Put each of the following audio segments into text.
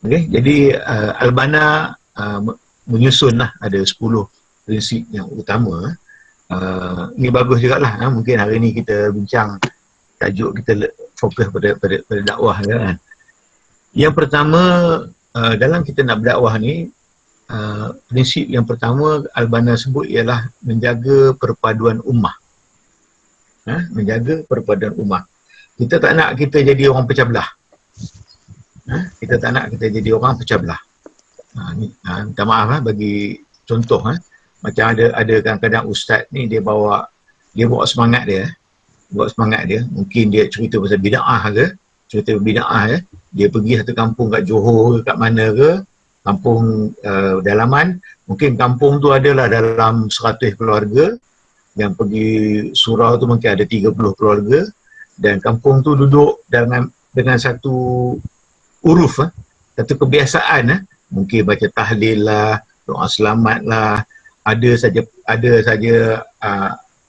Okey, jadi Al-Banna menyusunlah ada 10 prinsip yang utama. Ini bagus jugalah, mungkin hari ni kita bincang tajuk kita fokus pada dakwah kan. Yang pertama, dalam kita nak berdakwah ni, prinsip yang pertama Al-Banna sebut ialah menjaga perpaduan ummah. Menjaga perpaduan ummah. Kita tak nak kita jadi orang pecah belah. Kita tak nak kita jadi orang pecah belah. Minta maaf bagi contoh, macam ada kadang-kadang ustaz ni dia bawa semangat dia, mungkin dia cerita pasal bid'ah ke, dia pergi satu kampung kat Johor ke kat mana ke, kampung dalaman, mungkin kampung tu adalah dalam 100 keluarga, yang pergi surau tu mungkin ada 30 keluarga, dan kampung tu duduk dengan satu uruf, satu kebiasaan, mungkin baca tahlil lah, doa selamat lah, ada saja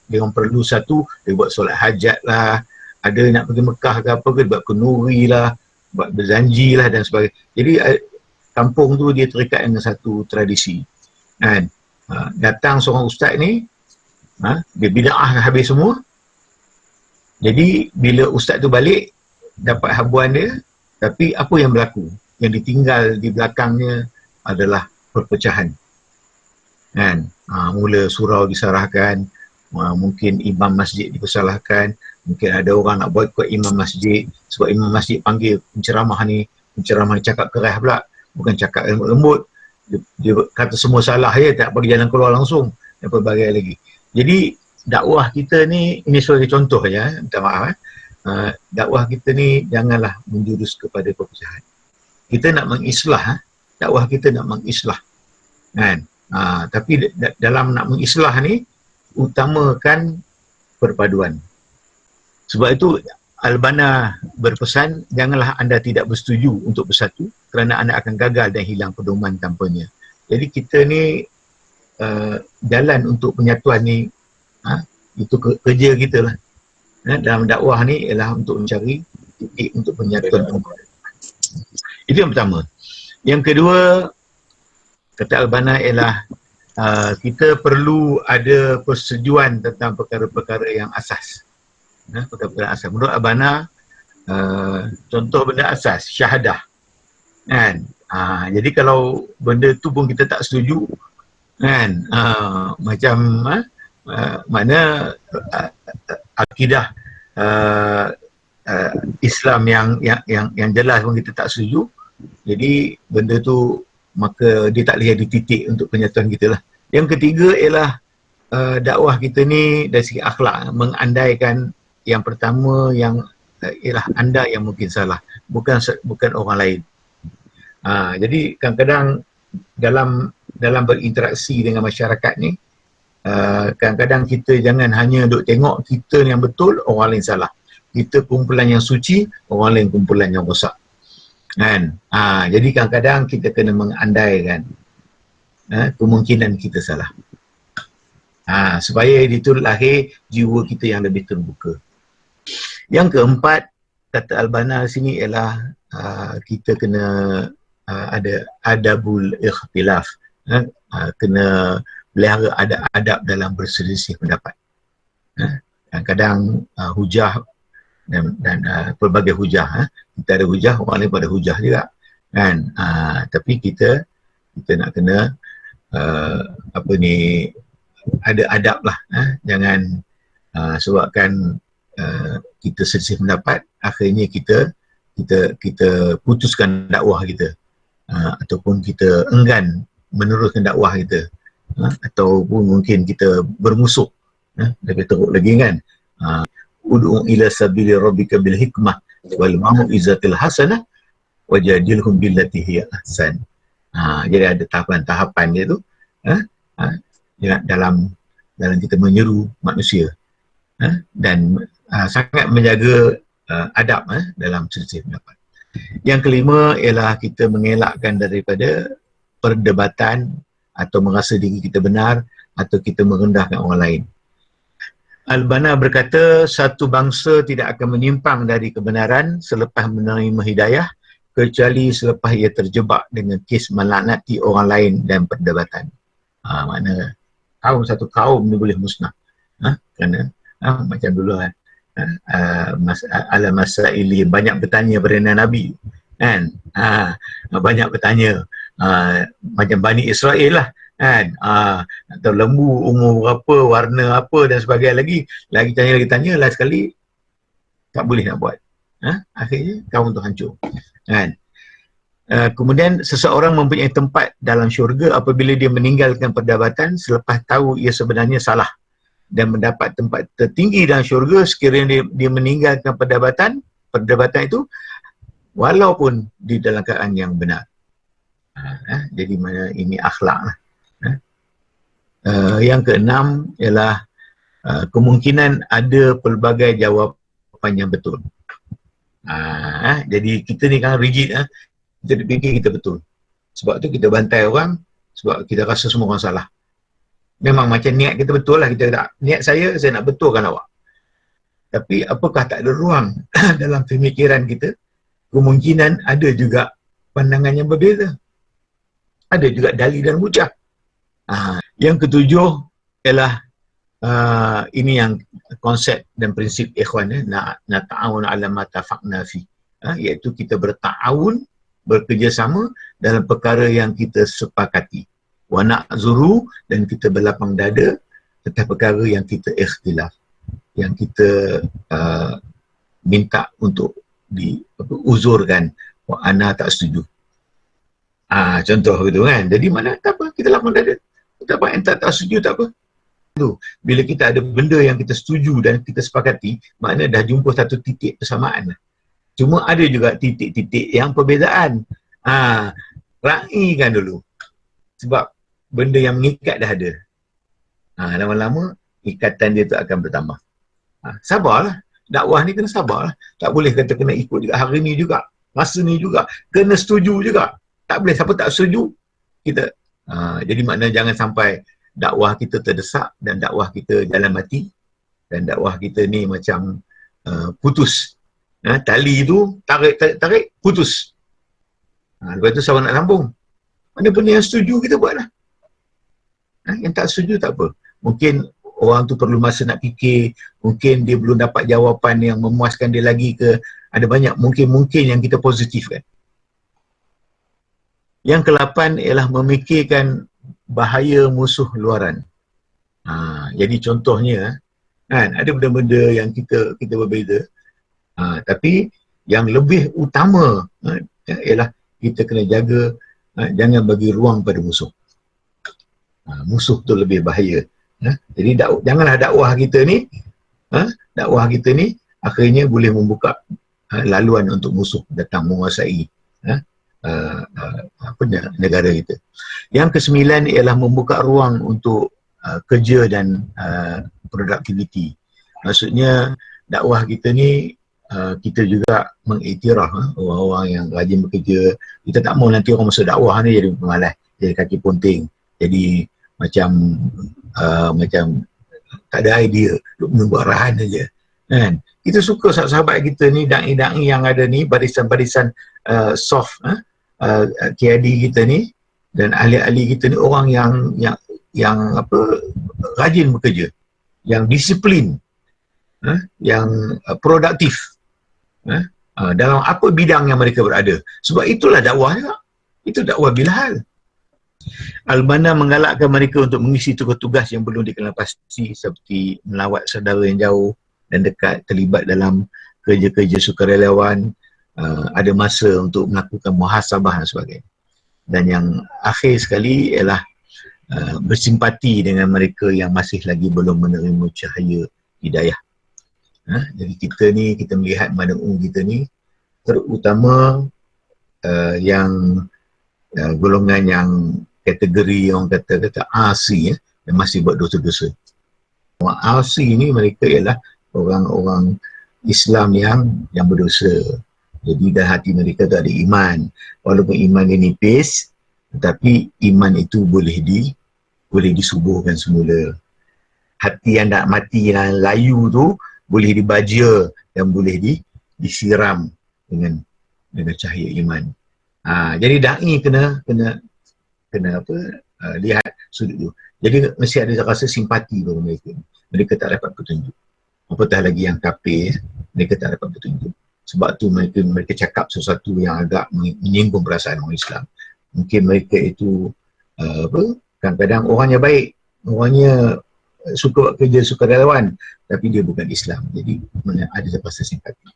dia orang perlu satu, dia buat solat hajat lah, ada nak pergi Mekah ke apa ke, buat kenuri lah, buat berjanji lah dan sebagainya. Jadi kampung tu dia terikat dengan satu tradisi. Kan? Datang seorang ustaz ni, dia bid'ah habis semua. Jadi bila ustaz tu balik, dapat habuan dia, tapi apa yang berlaku? Yang ditinggal di belakangnya adalah perpecahan. Kan? Mula surau disarahkan, mungkin imam masjid dipersalahkan, mungkin ada orang nak boikot imam masjid sebab imam masjid panggil penceramah ni cakap keras pula, bukan cakap lembut-lembut, dia kata semua salah je, tak bagi jalan keluar langsung dan pelbagai lagi. Jadi dakwah kita ni, ini sebagai contoh saja, minta maaf, dakwah kita ni janganlah menjurus kepada perpecahan. Kita nak mengislah, dakwah kita nak mengislah, kan? Tapi dalam nak mengislah ni utamakan perpaduan. Sebab itu Al-Banna berpesan, janganlah anda tidak bersetuju untuk bersatu kerana anda akan gagal dan hilang pedoman tanpanya. Jadi kita ni jalan untuk penyatuan ni, itu kerja kita lah. Dalam dakwah ni ialah untuk mencari titik untuk penyatuan umat. Itu yang pertama. Yang kedua, kata Al-Banna ialah kita perlu ada persetujuan tentang perkara-perkara yang asas. Perkara-perkara asas. Menurut Al-Banna, contoh benda asas, syahadah. Kan? Jadi kalau benda tu pun kita tak setuju, kan? Macam mana akidah Islam yang jelas pun kita tak setuju, jadi benda tu maka dia tak boleh jadi titik untuk penyatuan kita lah. Yang ketiga ialah dakwah kita ni dari segi akhlak, mengandaikan yang pertama yang ialah anda yang mungkin salah, bukan orang lain. Jadi kadang-kadang dalam berinteraksi dengan masyarakat ni, kadang-kadang kita jangan hanya duk tengok kita yang betul, orang lain salah. Kita kumpulan yang suci, orang lain kumpulan yang rosak. Kan? Jadi kadang-kadang kita kena mengandaikan kemungkinan kita salah. Supaya itu lahir jiwa kita yang lebih terbuka. Yang keempat, kata Al-Banna sini ialah kita kena ada adabul ikhtilaf. Kena pelihara adab dalam berselisih pendapat. Kadang-kadang hujah dan pelbagai hujah, kita ada hujah, orang lain pada hujah juga, kan? Tapi kita nak kena ada adab lah, jangan sebabkan kita selisih pendapat, akhirnya kita putuskan dakwah kita, ataupun kita enggan meneruskan dakwah kita, ataupun mungkin kita bermusuh, lebih teruk lagi, kan? Ud'u ila sabili rabbika bil hikmah wal mau'izatil hasanah wajadilhum billati hiya ahsan. Jadi ada tahapan-tahapan dia tu, dalam kita menyeru manusia, dan sangat menjaga adab dalam selisih pendapat. Yang kelima ialah kita mengelakkan daripada perdebatan atau merasa diri kita benar atau kita merendahkan orang lain. Al-Banna berkata, satu bangsa tidak akan menyimpang dari kebenaran selepas menerima hidayah kecuali selepas ia terjebak dengan kes melaknati orang lain dan perdebatan. Mana satu kaum ni boleh musnah. Kerana macam dulu ala masaili banyak bertanya pada Nabi kan, banyak bertanya macam Bani Israel lah kan, atau lembu umur berapa, warna apa dan sebagainya, lagi tanya last sekali tak boleh nak buat. Akhirnya kaum tu hancur kan. Kemudian seseorang mempunyai tempat dalam syurga apabila dia meninggalkan perdebatan selepas tahu ia sebenarnya salah, dan mendapat tempat tertinggi dalam syurga sekiranya dia meninggalkan perdebatan itu walaupun di dalam keadaan yang benar. Jadi mana ini akhlak lah. Yang keenam ialah kemungkinan ada pelbagai jawapan yang betul. Jadi kita ni kan rigid, kita fikir kita betul. Sebab tu kita bantai orang, sebab kita rasa semua orang salah. Memang macam niat kita betul lah, kita tak, niat saya nak betulkan awak. Tapi apakah tak ada ruang dalam pemikiran kita, kemungkinan ada juga pandangan yang berbeza. Ada juga dalil dan hujah. Yang ketujuh ialah ini yang konsep dan prinsip ikhwan, nata'awun ala ma tafaqna fi, iaitu kita berta'awun, bekerjasama dalam perkara yang kita sepakati. Wa na'zuru, dan kita berlapang dada tentang perkara yang kita ikhtilaf, yang kita minta untuk diuzurkan, wa ana tak setuju. Contoh gitu kan. Jadi mana tak apa, kita lapang dada. Tak apa, yang tak setuju tak apa. Bila kita ada benda yang kita setuju dan kita sepakati, maknanya dah jumpa satu titik persamaan. Cuma ada juga titik-titik yang perbezaan. Raikan dulu. Sebab benda yang mengikat dah ada. Lama-lama ikatan dia tu akan bertambah. Sabarlah. Dakwah ni kena sabarlah. Tak boleh kata kena ikut juga hari ni juga. Masa ni juga. Kena setuju juga. Tak boleh. Siapa tak setuju, kita. Jadi maknanya jangan sampai dakwah kita terdesak dan dakwah kita jalan mati. Dan dakwah kita ni macam putus. Tali tu tarik, putus. Lepas tu siapa nak sambung? Mana benda yang setuju kita buatlah. Yang tak setuju tak apa. Mungkin orang tu perlu masa nak fikir, mungkin dia belum dapat jawapan yang memuaskan dia lagi ke, ada banyak mungkin yang kita positifkan. Yang ke-8 ialah memikirkan bahaya musuh luaran. Jadi contohnya kan, ada benda-benda yang kita berbeza, tapi yang lebih utama ialah kita kena jaga jangan bagi ruang pada musuh. Musuh tu lebih bahaya. Jadi janganlah dakwah kita ni akhirnya boleh membuka laluan untuk musuh datang menguasai negara kita. Yang ke-9 ialah membuka ruang untuk kerja dan produktiviti. Maksudnya dakwah kita ni kita juga mengiktiraf orang-orang yang rajin bekerja. Kita tak mau nanti orang masuk dakwah ni jadi pemalas, jadi kaki ponting, jadi macam tak ada idea, duk menunggu arahan saja kan. Kita suka sahabat kita ni, da'i-da'i yang ada ni, barisan-barisan soft KID kita ni dan ahli-ahli kita ni, orang yang rajin bekerja, yang disiplin, yang produktif dalam apa bidang yang mereka berada. Sebab itulah dakwah juga. Itu dakwah bilhal. Al-Banna menggalakkan mereka untuk mengisi tugas-tugas yang belum dikenal pasti, seperti melawat saudara yang jauh dan dekat, terlibat dalam kerja-kerja sukarelawan, ada masa untuk melakukan muhasabah dan sebagainya. Dan yang akhir sekali ialah bersimpati dengan mereka yang masih lagi belum menerima cahaya hidayah. Jadi kita melihat mad'u kita ni, terutama yang golongan yang kategori orang kata asi, yang masih buat dosa-dosa. Orang asi ni mereka ialah orang-orang Islam yang berdosa. Jadi dalam hati mereka tu ada iman. Walaupun iman dia nipis, tetapi iman itu boleh disubuhkan semula. Hati yang nak mati, yang layu tu boleh dibaja dan boleh disiram dengan dengan cahaya iman. Jadi dai kena apa, lihat sudut tu. Jadi mesti ada rasa simpati kepada mereka. Mereka tak dapat petunjuk. Apatah lagi yang kafir, mereka tak dapat petunjuk. Sebab tu mereka cakap sesuatu yang agak menyinggung perasaan orang Islam. Mungkin mereka itu kadang-kadang orangnya baik, orangnya suka buat kerja sukarelawan, tapi dia bukan Islam. Jadi ada rasa simpati.